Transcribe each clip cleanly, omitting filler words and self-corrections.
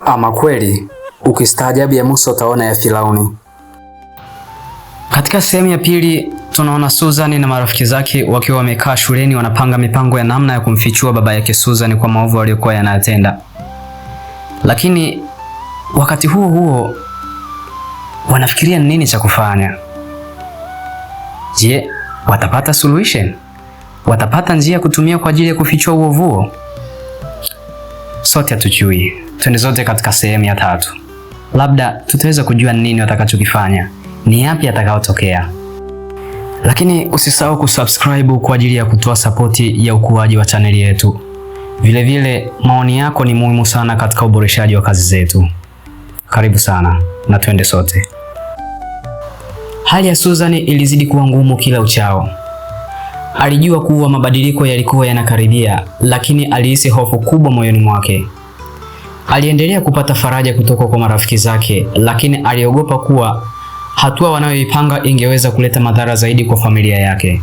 Ama kweli, ukistaajabu ya Musa utaona ya Firauni. Katika sehemu ya pili tunaona Susan na marafiki zake wakiwa wamekaa shuleni wanapanga mipango ya namna ya kumfichua baba yake Susan kwa maovu aliyokuwa yanayatenda. Lakini wakati huo huo wanafikiria nini cha kufanya. Je, watapata solution? Watapata njia kutumia kwa ajili ya kufichua uovu huo? Sote hatujui. Twende zote katika sehemu ya 3. Labda tutaweza kujua nini watakachokifanya, ni yapi yatakayotokea. Lakini usisahau kusubscribe kwa ajili ya kutoa sapoti ya ukuaji wa chaneli yetu. Vile vile maoni yako ni muhimu sana katika uboreshaji wa kazi zetu. Karibu sana na twende sote. Hali ya Susan ilizidi kuwa ngumu kila uchao. Alijua kuwa mabadiliko yalikuwa yanakaribia, lakini alihisi hofu kubwa moyoni mwake. Aliendelea kupata faraja kutoka kwa marafiki zake, lakini aliogopa kuwa hatua wanayoipanga ingeweza kuleta madhara zaidi kwa familia yake.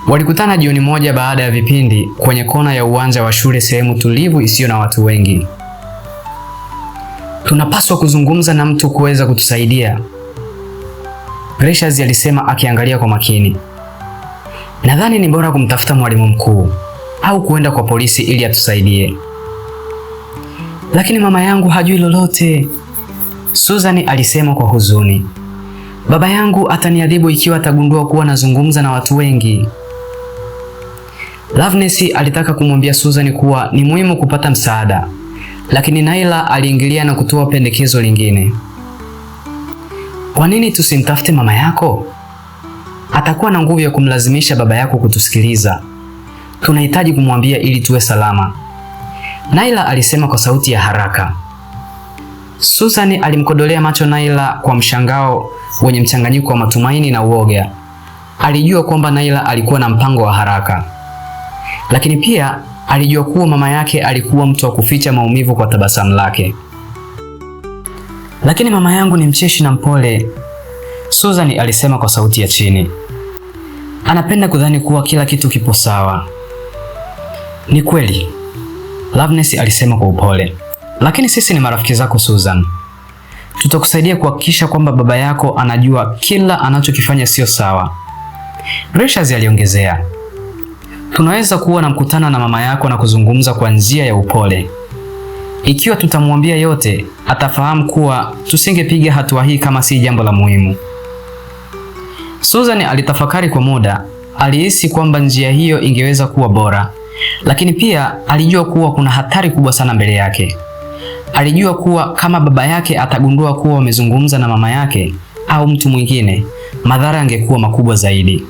Walikutana jioni moja baada ya vipindi kwenye kona ya uwanja wa shule, sehemu tulivu isiyo na watu wengi. Tunapaswa kuzungumza na mtu kuweza kutusaidia, Precious alisema akiangalia kwa makini. Nadhani ni bora kumtafuta mwalimu mkuu au kuenda kwa polisi ili atusaidie. Lakini mama yangu hajui lolote, Susan alisema kwa huzuni. Baba yangu ataniadhibu ikiwa atagundua kuwa nazungumza na watu wengi. Loveness alitaka kumwambia Susan kuwa ni muhimu kupata msaada, lakini Naila aliingilia na kutoa pendekezo lingine. Kwa nini tusimtafute mama yako? Atakuwa na nguvu ya kumlazimisha baba yako kutusikiliza. Tunahitaji kumwambia ili tuwe salama, Naila alisema kwa sauti ya haraka. Susan alimkodolea macho Naila kwa mshangao wenye mchanganyiko wa matumaini na uoga. Alijua kwamba Naila alikuwa na mpango wa haraka, lakini pia alijua kuwa mama yake alikuwa mtu wa kuficha maumivu kwa tabasamu lake. Lakini mama yangu ni mcheshi na mpole, Susan alisema kwa sauti ya chini. Anapenda kudhani kuwa kila kitu kipo sawa. Ni kweli, Loveness alisema kwa upole. Lakini sisi ni marafiki zako Susan. Tutakusaidia kuhakikisha kwamba baba yako anajua kila anachokifanya sio sawa, Precious aliongezea. Tunaweza kuwa na mkutano na mama yako na kuzungumza kwa njia ya upole. Ikiwa tutamwambia yote, atafahamu kuwa tusingepiga hatua hii kama si jambo la muhimu. Susan alitafakari kwa muda. Alihisi kwamba njia hiyo ingeweza kuwa bora, lakini pia alijua kuwa kuna hatari kubwa sana mbele yake. Alijua kuwa kama baba yake atagundua kuwa wamezungumza na mama yake au mtu mwingine, madhara yangekuwa makubwa zaidi.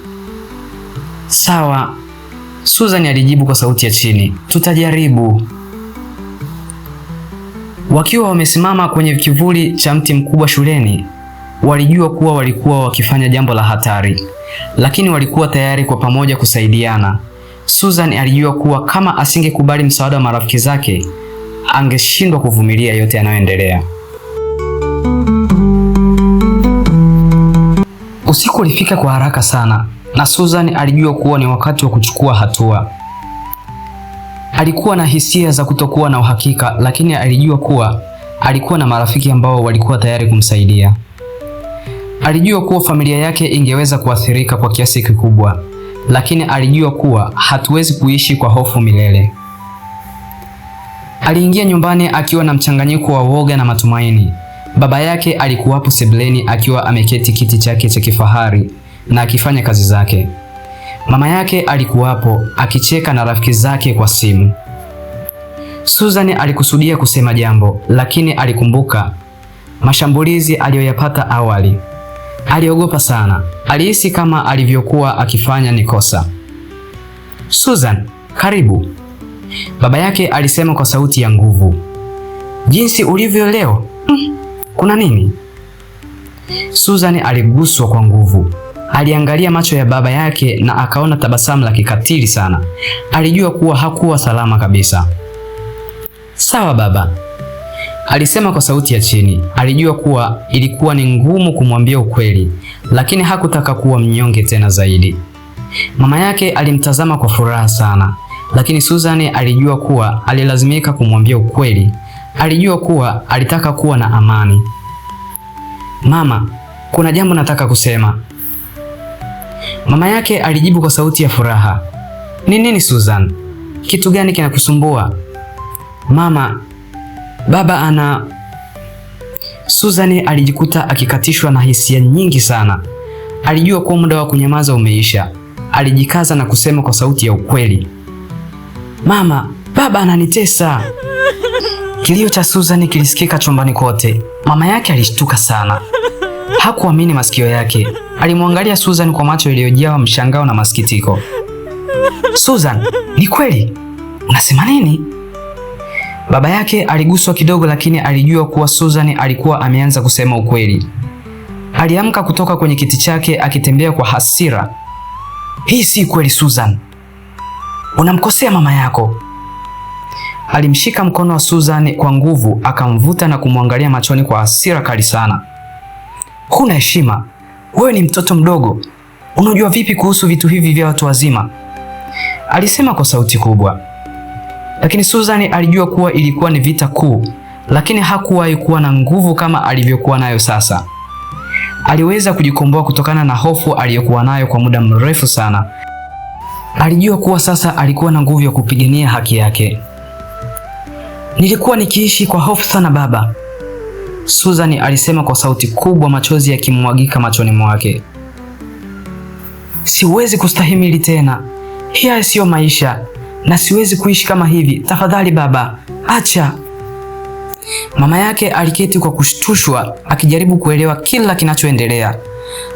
Sawa, Susan alijibu kwa sauti ya chini. Tutajaribu. Wakiwa wamesimama kwenye kivuli cha mti mkubwa shuleni, walijua kuwa walikuwa wakifanya jambo la hatari, lakini walikuwa tayari kwa pamoja kusaidiana. Susan alijua kuwa kama asingekubali msaada wa marafiki zake, angeshindwa kuvumilia yote yanayoendelea. Usiku ulifika kwa haraka sana, na Susan alijua kuwa ni wakati wa kuchukua hatua. Alikuwa na hisia za kutokuwa na uhakika, lakini alijua kuwa alikuwa na marafiki ambao walikuwa tayari kumsaidia. Alijua kuwa familia yake ingeweza kuathirika kwa kiasi kikubwa, lakini alijua kuwa hatuwezi kuishi kwa hofu milele. Aliingia nyumbani akiwa na mchanganyiko wa woga na matumaini. Baba yake alikuwapo sebuleni akiwa ameketi kiti chake cha kifahari na akifanya kazi zake. Mama yake alikuwapo akicheka na rafiki zake kwa simu. Susan alikusudia kusema jambo, lakini alikumbuka mashambulizi aliyoyapata awali. Aliogopa sana. Alihisi kama alivyokuwa akifanya ni kosa. Susan, karibu, baba yake alisema kwa sauti ya nguvu. Jinsi ulivyo leo? Kuna nini? Susan aliguswa kwa nguvu. Aliangalia macho ya baba yake na akaona tabasamu la kikatili sana. Alijua kuwa hakuwa salama kabisa. Sawa baba, alisema kwa sauti ya chini. Alijua kuwa ilikuwa ni ngumu kumwambia ukweli, lakini hakutaka kuwa mnyonge tena zaidi. Mama yake alimtazama kwa furaha sana, lakini Susan alijua kuwa alilazimika kumwambia ukweli. Alijua kuwa alitaka kuwa na amani. Mama, kuna jambo nataka kusema. Mama yake alijibu kwa sauti ya furaha. Ni nini Susan? Kitu gani kinakusumbua? Mama, baba ana... Susan alijikuta akikatishwa na hisia nyingi sana. Alijua kuwa muda wa kunyamaza umeisha. Alijikaza na kusema kwa sauti ya ukweli. Mama, baba ananitesa. Kilio cha Susan kilisikika chumbani kote. Mama yake alishtuka sana. Hakuamini masikio yake. Alimwangalia Susan kwa macho yaliyojawa mshangao na masikitiko. Susan, ni kweli? Unasema nini? Baba yake aliguswa kidogo, lakini alijua kuwa Susan alikuwa ameanza kusema ukweli. Aliamka kutoka kwenye kiti chake akitembea kwa hasira. Hii si kweli Susan. Unamkosea mama yako. Alimshika mkono wa Susan kwa nguvu, akamvuta na kumwangalia machoni kwa hasira kali sana. Huna heshima. Wewe ni mtoto mdogo. Unajua vipi kuhusu vitu hivi vya watu wazima? Alisema kwa sauti kubwa. Lakini Susan alijua kuwa ilikuwa ni vita kuu, lakini hakuwahi kuwa na nguvu kama alivyokuwa nayo sasa. Aliweza kujikomboa kutokana na hofu aliyokuwa nayo kwa muda mrefu sana. Alijua kuwa sasa alikuwa na nguvu ya kupigania haki yake. Nilikuwa nikiishi kwa hofu sana baba, Susan alisema kwa sauti kubwa, machozi yakimwagika machoni mwake. Siwezi kustahimili tena. Haya siyo maisha na siwezi kuishi kama hivi. Tafadhali baba, acha. Mama yake aliketi kwa kushtushwa akijaribu kuelewa kila kinachoendelea.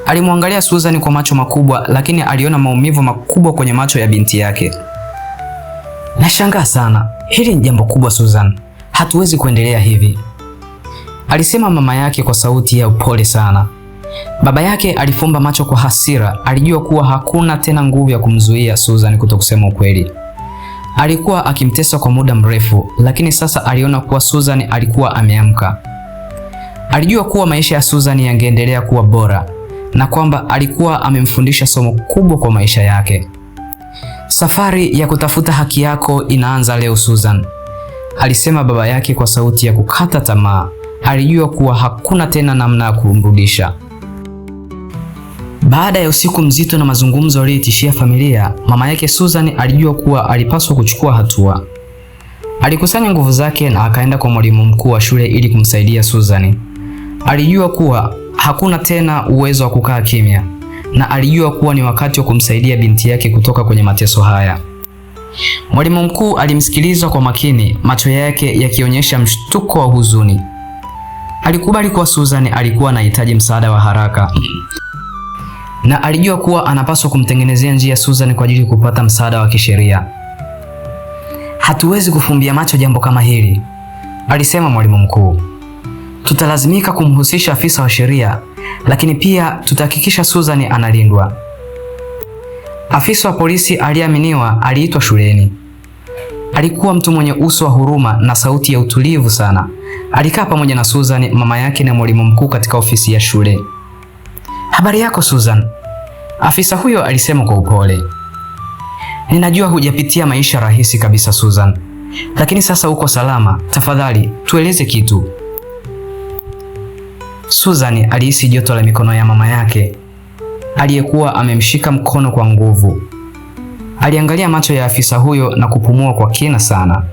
Alimwangalia Susan kwa macho makubwa, lakini aliona maumivu makubwa kwenye macho ya binti yake. Nashangaa sana. Hili ni jambo kubwa Susan. Hatuwezi kuendelea hivi, alisema mama yake kwa sauti ya upole sana. Baba yake alifumba macho kwa hasira. Alijua kuwa hakuna tena nguvu ya kumzuia Susan kutokusema ukweli. Alikuwa akimtesa kwa muda mrefu, lakini sasa aliona kuwa Susan alikuwa ameamka. Alijua kuwa maisha ya Susan yangeendelea kuwa bora na kwamba alikuwa amemfundisha somo kubwa kwa maisha yake. Safari ya kutafuta haki yako inaanza leo Susan, alisema baba yake kwa sauti ya kukata tamaa. Alijua kuwa hakuna tena namna ya kumrudisha. Baada ya usiku mzito na mazungumzo yaliyotishia familia, mama yake Susan alijua kuwa alipaswa kuchukua hatua. Alikusanya nguvu zake na akaenda kwa mwalimu mkuu wa shule ili kumsaidia Susan. Alijua kuwa hakuna tena uwezo wa kukaa kimya, na alijua kuwa ni wakati wa kumsaidia binti yake kutoka kwenye mateso haya. Mwalimu mkuu alimsikiliza kwa makini, macho yake yakionyesha mshtuko wa huzuni. Alikubali kuwa Susan alikuwa anahitaji msaada wa haraka, na alijua kuwa anapaswa kumtengenezea njia Susan kwa ajili ya kupata msaada wa kisheria. Hatuwezi kufumbia macho jambo kama hili, alisema mwalimu mkuu. Tutalazimika kumhusisha afisa wa sheria, lakini pia tutahakikisha Susan analindwa. Afisa wa polisi aliyeaminiwa aliitwa shuleni. Alikuwa mtu mwenye uso wa huruma na sauti ya utulivu sana. Alikaa pamoja na Susan, mama yake na mwalimu mkuu katika ofisi ya shule. Habari yako Susan, afisa huyo alisema kwa upole. Ninajua hujapitia maisha rahisi kabisa Susan, lakini sasa uko salama. Tafadhali tueleze kitu. Susan alihisi joto la mikono ya mama yake aliyekuwa amemshika mkono kwa nguvu. Aliangalia macho ya afisa huyo na kupumua kwa kina sana.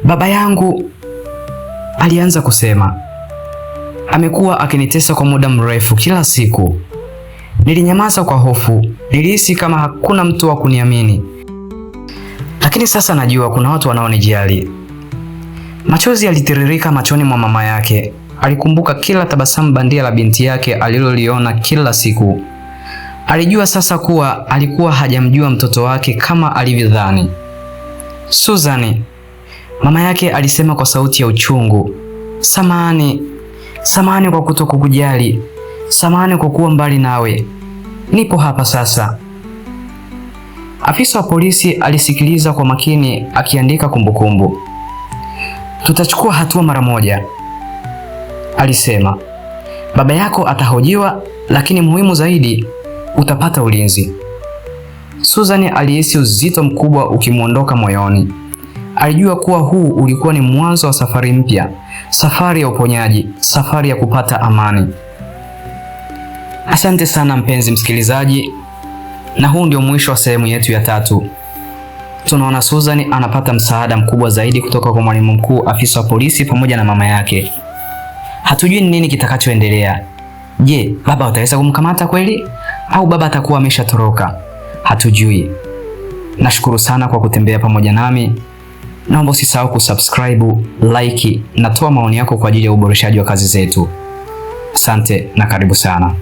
Baba yangu, alianza kusema, amekuwa akinitesa kwa muda mrefu kila siku. Nilinyamaza kwa hofu, nilihisi kama hakuna mtu wa kuniamini. Lakini sasa najua kuna watu wanaonijali. Machozi yalitiririka machoni mwa mama yake. Alikumbuka kila tabasamu bandia la binti yake aliloliona kila siku. Alijua sasa kuwa alikuwa hajamjua mtoto wake kama alivyodhani. Susan, mama yake alisema kwa sauti ya uchungu. Samahani kwa kutokukujali. Samahani kwa kuwa mbali nawe. Nipo hapa sasa. Afisa wa polisi alisikiliza kwa makini akiandika kumbukumbu. Tutachukua hatua mara moja, alisema. Baba yako atahojiwa, lakini muhimu zaidi, utapata ulinzi. Susan alihisi uzito mkubwa ukimwondoka moyoni. Alijua kuwa huu ulikuwa ni mwanzo wa safari mpya, safari ya uponyaji, safari ya kupata amani. Asante sana mpenzi msikilizaji, na huu ndio mwisho wa sehemu yetu ya 3. Tunaona Susan anapata msaada mkubwa zaidi kutoka kwa mwalimu mkuu, afisa wa polisi pamoja na mama yake. Hatujui ni nini kitakachoendelea. Je, baba ataweza kumkamata kweli au baba atakuwa ameshatoroka? Hatujui. Nashukuru sana kwa kutembea pamoja nami. Naomba usisahau kusubscribe, like na toa maoni yako kwa ajili ya uboreshaji wa kazi zetu. Asante na karibu sana.